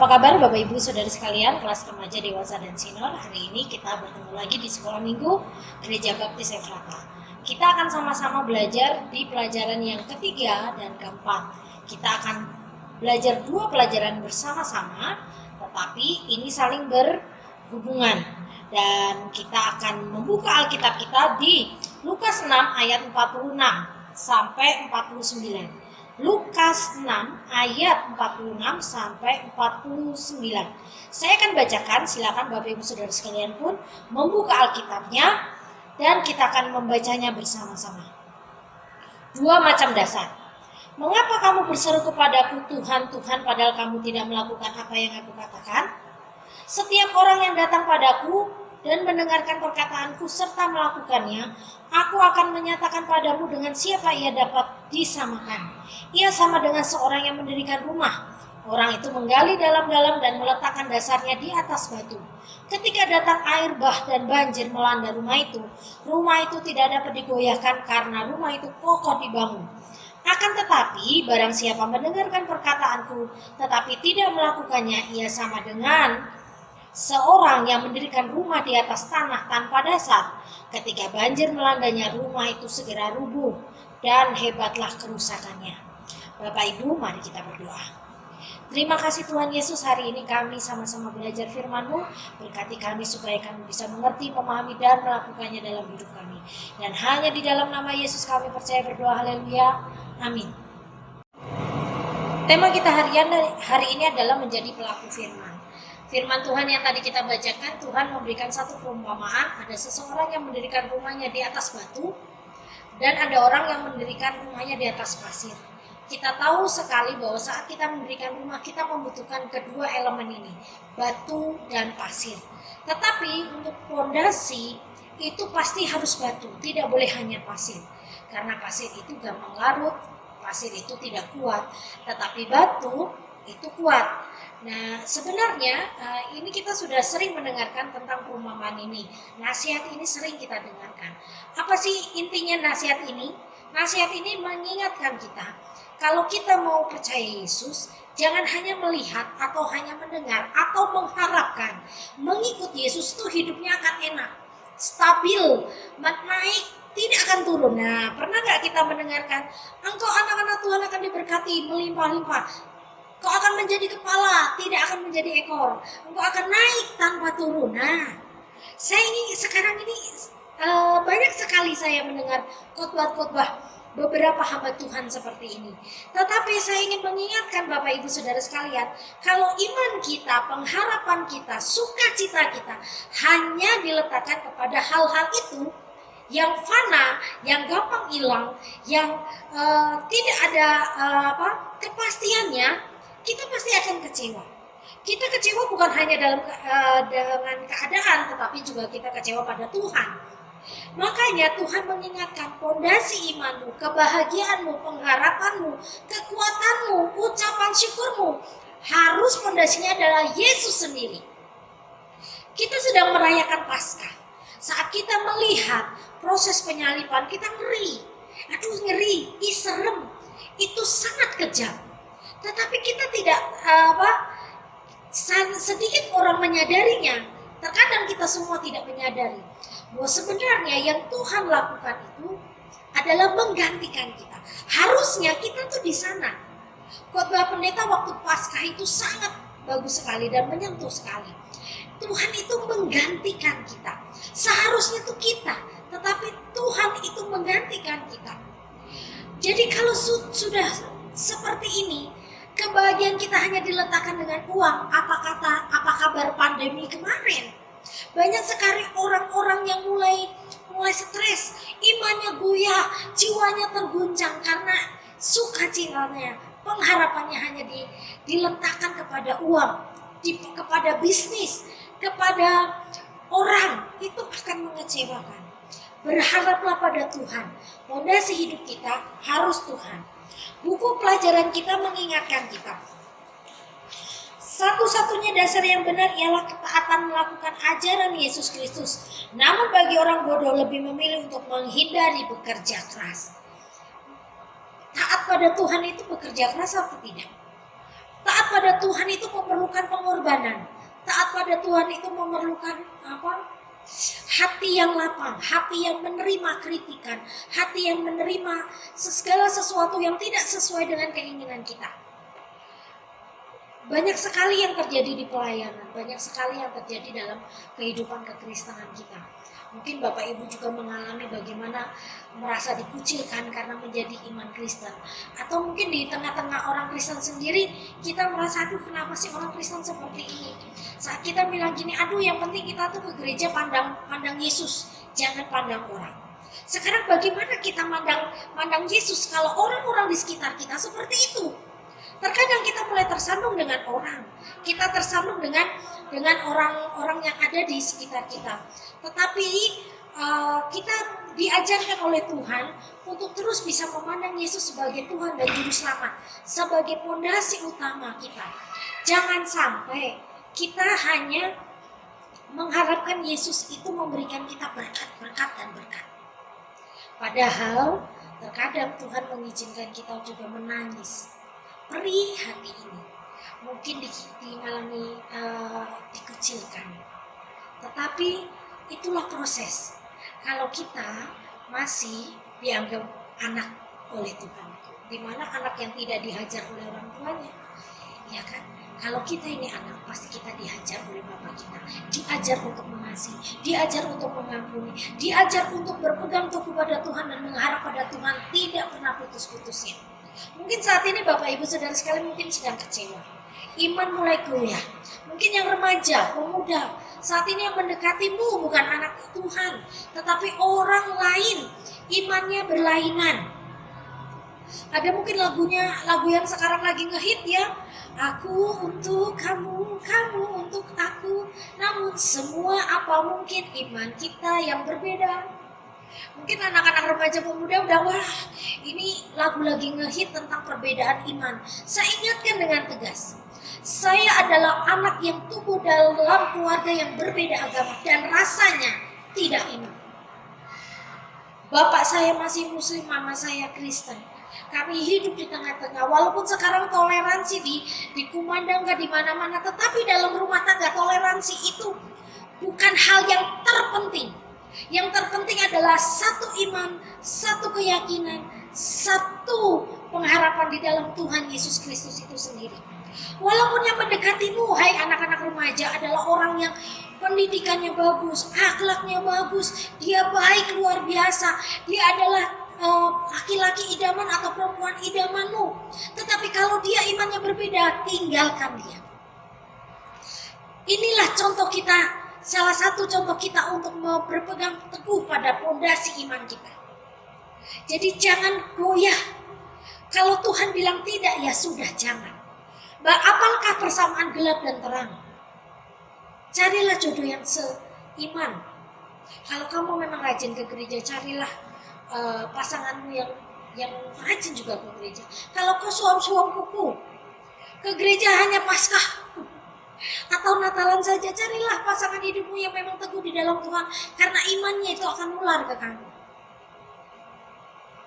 Apa kabar Bapak Ibu Saudara sekalian, kelas remaja, dewasa dan senior? Hari ini kita bertemu lagi di sekolah minggu Gereja Baptis Efrata. Kita akan sama-sama belajar di pelajaran yang ketiga dan keempat. Kita akan belajar dua pelajaran bersama-sama, tetapi ini saling berhubungan. Dan kita akan membuka Alkitab kita di Lukas 6 ayat 46 sampai 49. Lukas 6 ayat 46 sampai 49. Saya akan bacakan, silakan Bapak Ibu Saudara sekalian pun membuka Alkitabnya dan kita akan membacanya bersama-sama. Dua macam dasar. Mengapa kamu berseru kepadaku Tuhan, Tuhan, padahal kamu tidak melakukan apa yang aku katakan? Setiap orang yang datang padaku dan mendengarkan perkataanku serta melakukannya, aku akan menyatakan padamu dengan siapa ia dapat disamakan. Ia sama dengan seorang yang mendirikan rumah. Orang itu menggali dalam-dalam dan meletakkan dasarnya di atas batu. Ketika datang air bah dan banjir melanda rumah itu tidak dapat digoyahkan karena rumah itu kokoh dibangun. Akan tetapi, barang siapa mendengarkan perkataanku tetapi tidak melakukannya, ia sama dengan seorang yang mendirikan rumah di atas tanah tanpa dasar. Ketika banjir melandanya, rumah itu segera rubuh dan hebatlah kerusakannya. Bapak Ibu, mari kita berdoa. Terima kasih Tuhan Yesus, hari ini kami sama-sama belajar firman-Mu. Berkati kami supaya kami bisa mengerti, memahami, dan melakukannya dalam hidup kami. Dan hanya di dalam nama Yesus kami percaya berdoa, haleluya, amin. Tema kita hari ini adalah menjadi pelaku firman. Firman Tuhan yang tadi kita bacakan, Tuhan memberikan satu perumpamaan. Ada seseorang yang mendirikan rumahnya di atas batu dan ada orang yang mendirikan rumahnya di atas pasir. Kita tahu sekali bahwa saat kita mendirikan rumah, kita membutuhkan kedua elemen ini, batu dan pasir. Tetapi untuk fondasi itu pasti harus batu, tidak boleh hanya pasir. Karena pasir itu gampang larut, pasir itu tidak kuat, tetapi batu itu kuat. Nah, sebenarnya ini kita sudah sering mendengarkan tentang perumpamaan ini. Nasihat ini sering kita dengarkan. Apa sih intinya nasihat ini? Nasihat ini mengingatkan kita, kalau kita mau percaya Yesus, jangan hanya melihat atau hanya mendengar atau mengharapkan. Mengikut Yesus itu hidupnya akan enak, stabil, naik, tidak akan turun. Nah, pernah nggak kita mendengarkan, engkau anak-anak Tuhan akan diberkati melimpah-limpah. Kau akan menjadi kepala, tidak akan menjadi ekor. Engkau akan naik tanpa turun. Nah, sekarang ini banyak sekali saya mendengar khotbah-khotbah beberapa hamba Tuhan seperti ini. Tetapi saya ingin mengingatkan Bapak Ibu Saudara sekalian, kalau iman kita, pengharapan kita, sukacita kita hanya diletakkan kepada hal-hal itu yang fana, yang gampang hilang, yang tidak ada kepastiannya, kita pasti akan kecewa. Kita kecewa bukan hanya dengan keadaan, tetapi juga kita kecewa pada Tuhan. Makanya Tuhan mengingatkan fondasi imanmu, kebahagiaanmu, pengharapanmu, kekuatanmu, ucapan syukurmu harus fondasinya adalah Yesus sendiri. Kita sedang merayakan Paskah. Saat kita melihat proses penyaliban, kita ngeri. Aduh, ngeri, serem. Itu sangat kejam. Tetapi kita tidak sedikit orang menyadarinya. Terkadang kita semua tidak menyadari bahwa sebenarnya yang Tuhan lakukan itu adalah menggantikan kita. Harusnya kita tuh di sana. Khotbah pendeta waktu Paskah itu sangat bagus sekali dan menyentuh sekali. Tuhan itu menggantikan kita. Seharusnya itu kita, tetapi Tuhan itu menggantikan kita. Jadi kalau sudah seperti ini, kebahagiaan kita hanya diletakkan dengan uang. Apa kabar pandemi kemarin? Banyak sekali orang-orang yang mulai stres, imannya goyah, jiwanya terguncang karena sukacitanya, pengharapannya hanya diletakkan kepada uang, kepada bisnis, kepada orang. Itu akan mengecewakan. Berharaplah pada Tuhan. Fondasi hidup kita harus Tuhan. Buku pelajaran kita mengingatkan kita, satu-satunya dasar yang benar ialah ketaatan melakukan ajaran Yesus Kristus. Namun bagi orang bodoh lebih memilih untuk menghindari bekerja keras. Taat pada Tuhan itu bekerja keras atau tidak? Taat pada Tuhan itu memerlukan pengorbanan. Taat pada Tuhan itu memerlukan hati yang lapang, hati yang menerima kritikan, hati yang menerima segala sesuatu yang tidak sesuai dengan keinginan kita. Banyak sekali yang terjadi di pelayanan, banyak sekali yang terjadi dalam kehidupan kekristenan kita. Mungkin Bapak Ibu juga mengalami bagaimana merasa dikucilkan karena menjadi iman Kristen. Atau mungkin di tengah-tengah orang Kristen sendiri kita merasa, aduh kenapa sih orang Kristen seperti ini. Saat kita bilang gini, aduh yang penting kita tuh ke gereja pandang Yesus, jangan pandang orang. Sekarang bagaimana kita mandang Yesus kalau orang-orang di sekitar kita seperti itu? Terkadang kita mulai tersandung dengan orang, kita tersandung dengan orang-orang yang ada di sekitar kita. Tetapi kita diajarkan oleh Tuhan untuk terus bisa memandang Yesus sebagai Tuhan dan Juru Selamat, sebagai pondasi utama kita. Jangan sampai kita hanya mengharapkan Yesus itu memberikan kita berkat dan berkat. Padahal terkadang Tuhan mengizinkan kita juga menangis. Perih hati ini, mungkin mengalami dikucilkan, tetapi itulah proses. Kalau kita masih dianggap anak oleh Tuhan, di mana anak yang tidak dihajar oleh orang tuanya, ya kan? Kalau kita ini anak, pasti kita dihajar oleh Bapa kita, diajar untuk mengasihi, diajar untuk mengampuni, diajar untuk berpegang teguh pada Tuhan dan mengharap pada Tuhan, tidak pernah putus-putusnya. Mungkin saat ini Bapak Ibu Saudara sekalian mungkin sedang kecewa. Iman mulai goyah. Mungkin yang remaja, pemuda, saat ini yang mendekatimu bukan anak Tuhan, tetapi orang lain, imannya berlainan. Ada mungkin lagu yang sekarang lagi ngehit ya. Aku untuk kamu, kamu untuk aku. Namun semua apa mungkin iman kita yang berbeda. Mungkin anak-anak remaja pemuda udah, wah ini lagu lagi ngehit tentang perbedaan iman. Saya ingatkan dengan tegas, saya adalah anak yang tumbuh dalam keluarga yang berbeda agama dan rasanya tidak iman. Bapak saya masih Muslim, mama saya Kristen. Kami hidup di tengah-tengah, walaupun sekarang toleransi dikumandangkan di mana-mana, tetapi dalam rumah tangga toleransi itu bukan hal yang terpenting. Yang terpenting adalah satu iman, satu keyakinan, satu pengharapan di dalam Tuhan Yesus Kristus itu sendiri. Walaupun yang mendekatimu, hai anak-anak remaja, adalah orang yang pendidikannya bagus, akhlaknya bagus, dia baik luar biasa, dia adalah laki-laki idaman atau perempuan idamanmu. Tetapi kalau dia imannya berbeda, tinggalkan dia. Inilah contoh kita. Salah satu contoh kita untuk berpegang teguh pada pondasi iman kita. Jadi jangan goyah. Kalau Tuhan bilang tidak, ya sudah jangan. Apakah persamaan gelap dan terang? Carilah jodoh yang seiman. Kalau kamu memang rajin ke gereja, carilah pasanganmu yang rajin juga ke gereja. Kalau kau suam-suam kuku, ke gereja hanya Paskah atau Natalan saja, carilah pasangan hidupmu yang memang teguh di dalam Tuhan, karena imannya itu akan nular ke kamu.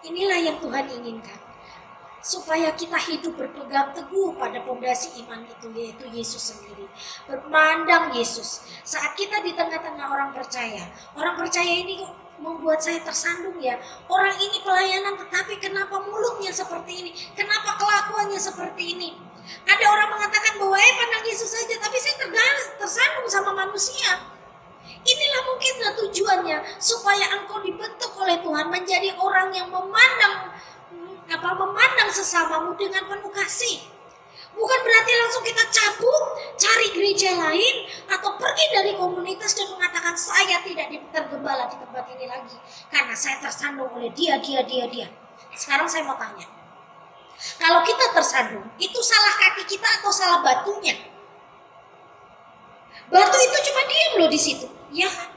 Inilah yang Tuhan inginkan, supaya kita hidup berpegang teguh pada pondasi iman itu, yaitu Yesus sendiri. Bermandang Yesus. Saat kita di tengah-tengah orang percaya ini membuat saya tersandung ya. Orang ini pelayanan, tetapi kenapa mulutnya seperti ini? Kenapa kelakuannya seperti ini? Ada orang mengatakan bahwa pandang Yesus saja, tapi saya tersandung sama manusia. Inilah mungkin tujuannya, supaya engkau dibentuk oleh Tuhan menjadi orang yang memandang sesamamu dengan penuh kasih. Bukan berarti langsung kita cabut, cari gereja lain, atau pergi dari komunitas dan mengatakan saya tidak tergembala di tempat ini lagi karena saya tersandung oleh dia. Sekarang saya mau tanya, kalau kita tersandung, itu salah kaki kita atau salah batunya? Batu itu cuma diam loh di situ, ya kan?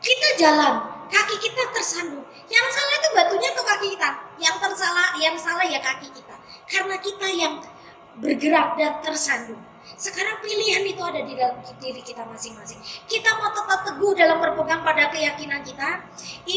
Kita jalan, kaki kita tersandung. Yang salah itu batunya atau kaki kita? Yang salah ya kaki kita. Karena kita yang bergerak dan tersandung. Sekarang pilihan itu ada di dalam diri kita masing-masing. Kita mau tetap teguh dalam berpegang pada keyakinan kita,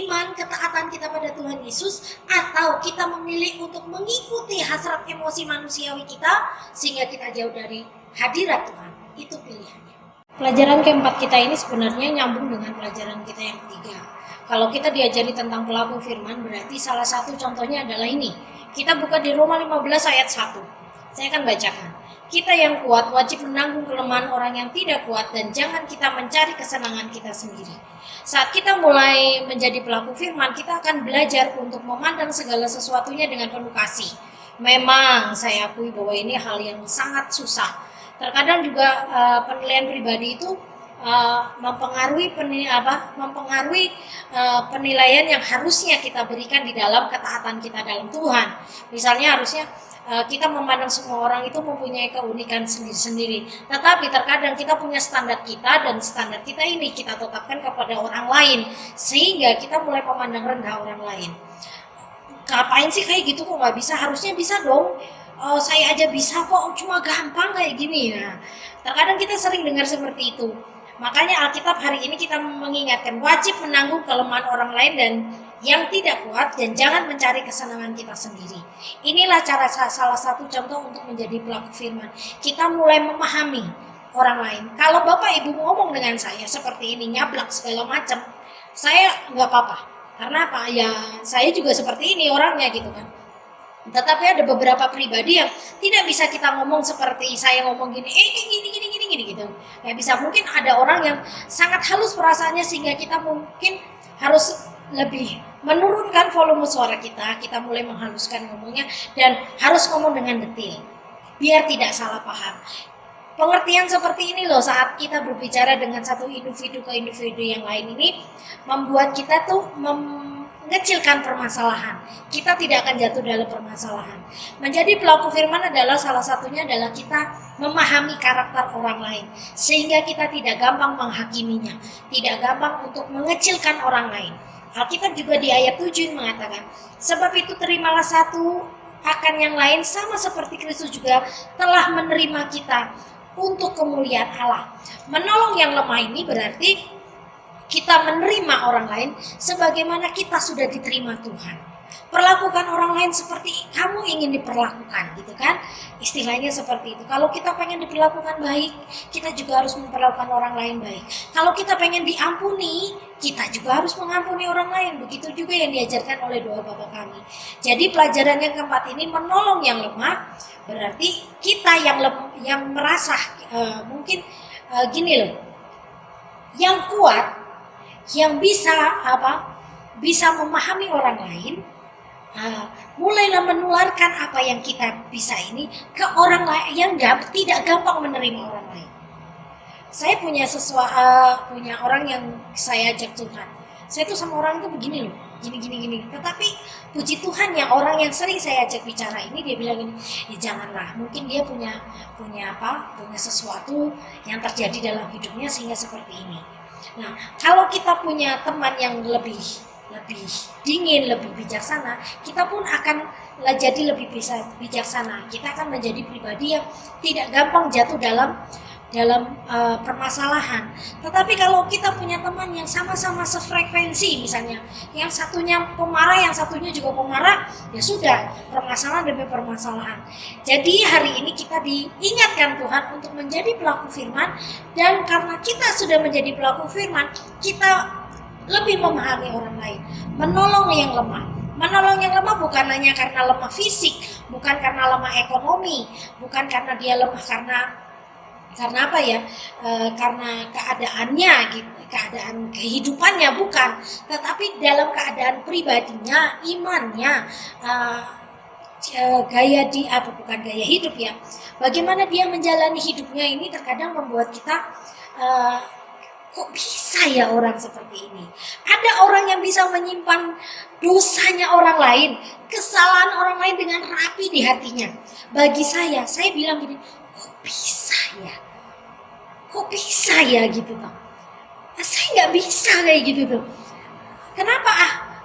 iman, ketaatan kita pada Tuhan Yesus, atau kita memilih untuk mengikuti hasrat emosi manusiawi kita sehingga kita jauh dari hadirat Tuhan. Itu pilihannya. Pelajaran keempat kita ini sebenarnya nyambung dengan pelajaran kita yang ketiga. Kalau kita diajari tentang pelaku firman, berarti salah satu contohnya adalah ini. Kita buka di Roma 15 ayat 1. Saya akan bacakan. Kita yang kuat wajib menanggung kelemahan orang yang tidak kuat, dan jangan kita mencari kesenangan kita sendiri. Saat kita mulai menjadi pelaku firman, kita akan belajar untuk memandang segala sesuatunya dengan penuh kasih. Memang saya akui bahwa ini hal yang sangat susah. Terkadang juga penilaian pribadi itu mempengaruhi penilaian yang harusnya kita berikan di dalam ketaatan kita dalam Tuhan. Misalnya harusnya kita memandang semua orang itu mempunyai keunikan sendiri-sendiri. Tetapi terkadang kita punya standar kita, dan standar kita ini kita tetapkan kepada orang lain, sehingga kita mulai memandang rendah orang lain. Ngapain sih kayak gitu, kok nggak bisa? Harusnya bisa dong. Saya aja bisa kok, cuma gampang kayak gini. Nah, terkadang kita sering dengar seperti itu. Makanya Alkitab hari ini kita mengingatkan wajib menanggung kelemahan orang lain dan yang tidak kuat, dan jangan mencari kesenangan kita sendiri. Inilah cara salah satu contoh untuk menjadi pelaku firman. Kita mulai memahami orang lain. Kalau Bapak Ibu ngomong dengan saya seperti ini, nyablak segala macam, saya nggak apa-apa. Karena apa? Ya saya juga seperti ini orangnya gitu kan. Tetapi ada beberapa pribadi yang tidak bisa kita ngomong seperti saya ngomong gini, gini gitu. Kayak bisa, mungkin ada orang yang sangat halus perasaannya sehingga kita mungkin harus lebih menurunkan volume suara kita. Kita mulai menghaluskan ngomongnya dan harus ngomong dengan detil biar tidak salah paham. Pengertian seperti ini loh, saat kita berbicara dengan satu individu ke individu yang lain ini membuat kita tuh mengecilkan permasalahan. Kita tidak akan jatuh dalam permasalahan. Menjadi pelaku firman adalah salah satunya adalah kita memahami karakter orang lain, sehingga kita tidak gampang menghakiminya, tidak gampang untuk mengecilkan orang lain. Alkitab juga di ayat 7 mengatakan, sebab itu terimalah satu akan yang lain sama seperti Kristus juga telah menerima kita untuk kemuliaan Allah. Menolong yang lemah ini berarti kita menerima orang lain sebagaimana kita sudah diterima Tuhan. Perlakukan orang lain seperti kamu ingin diperlakukan, gitu kan? Istilahnya seperti itu. Kalau kita pengen diperlakukan baik, kita juga harus memperlakukan orang lain baik. Kalau kita pengen diampuni, kita juga harus mengampuni orang lain. Begitu juga yang diajarkan oleh doa Bapa kami. Jadi pelajaran yang keempat ini, menolong yang lemah, berarti kita yang merasa gini loh, yang kuat, yang bisa memahami orang lain, mulailah menularkan apa yang kita bisa ini ke orang lain yang tidak gampang menerima orang lain. Saya punya orang yang saya ajak Tuhan. Saya tuh sama orang itu begini loh, gini. Tetapi puji Tuhan, yang orang yang sering saya ajak bicara ini, dia bilang gini, ya janganlah, mungkin dia punya sesuatu yang terjadi dalam hidupnya sehingga seperti ini. Nah, kalau kita punya teman yang lebih dingin, lebih bijaksana, kita pun akan jadi lebih bisa bijaksana. Kita akan menjadi pribadi yang tidak gampang jatuh dalam permasalahan. Tetapi kalau kita punya teman yang sama-sama sefrekuensi, misalnya yang satunya pemarah, yang satunya juga pemarah, ya sudah, permasalahan demi permasalahan. Jadi hari ini kita diingatkan Tuhan untuk menjadi pelaku firman, dan karena kita sudah menjadi pelaku firman, kita lebih memahami orang lain, menolong yang lemah. Menolong yang lemah bukan hanya karena lemah fisik, bukan karena lemah ekonomi, bukan karena dia lemah karena apa ya, karena keadaannya, keadaan kehidupannya, bukan, tetapi dalam keadaan pribadinya, imannya, bukan gaya hidup ya, bagaimana dia menjalani hidupnya ini terkadang membuat kita kok bisa ya orang seperti ini. Ada orang yang bisa menyimpan dosanya orang lain, kesalahan orang lain dengan rapi di hatinya. Bagi saya bilang gini, kok bisa ya gitu toh. Saya nggak bisa kayak gitu tuh. Kenapa?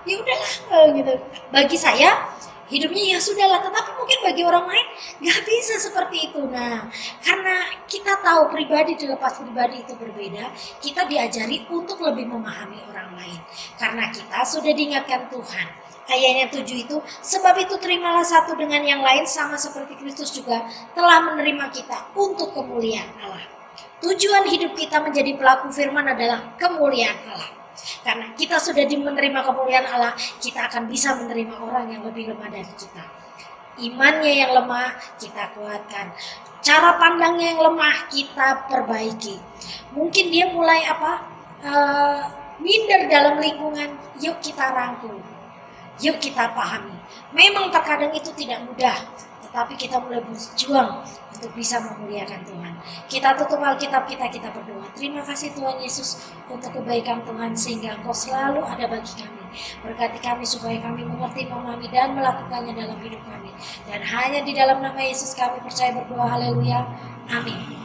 Ya udahlah gitu. Bagi saya hidupnya ya sudahlah. Tetapi mungkin bagi orang lain nggak bisa seperti itu. Nah, karena kita tahu pribadi dilepas pribadi itu berbeda, kita diajari untuk lebih memahami orang lain. Karena kita sudah diingatkan Tuhan. Ayatnya 7 itu, sebab itu terimalah satu dengan yang lain sama seperti Kristus juga telah menerima kita untuk kemuliaan Allah. Tujuan hidup kita menjadi pelaku firman adalah kemuliaan Allah. Karena kita sudah menerima kemuliaan Allah, kita akan bisa menerima orang yang lebih lemah dari kita. Imannya yang lemah, kita kuatkan. Cara pandangnya yang lemah, kita perbaiki. Mungkin dia mulai minder dalam lingkungan, yuk kita rangkul. Yuk kita pahami. Memang terkadang itu tidak mudah, tetapi kita mulai berjuang untuk bisa memuliakan Tuhan. Kita tutup Alkitab kita berdoa. Terima kasih Tuhan Yesus untuk kebaikan Tuhan sehingga Engkau selalu ada bagi kami. Berkati kami supaya kami mengerti, memahami dan melakukannya dalam hidup kami. Dan hanya di dalam nama Yesus kami percaya berdoa. Haleluya. Amin.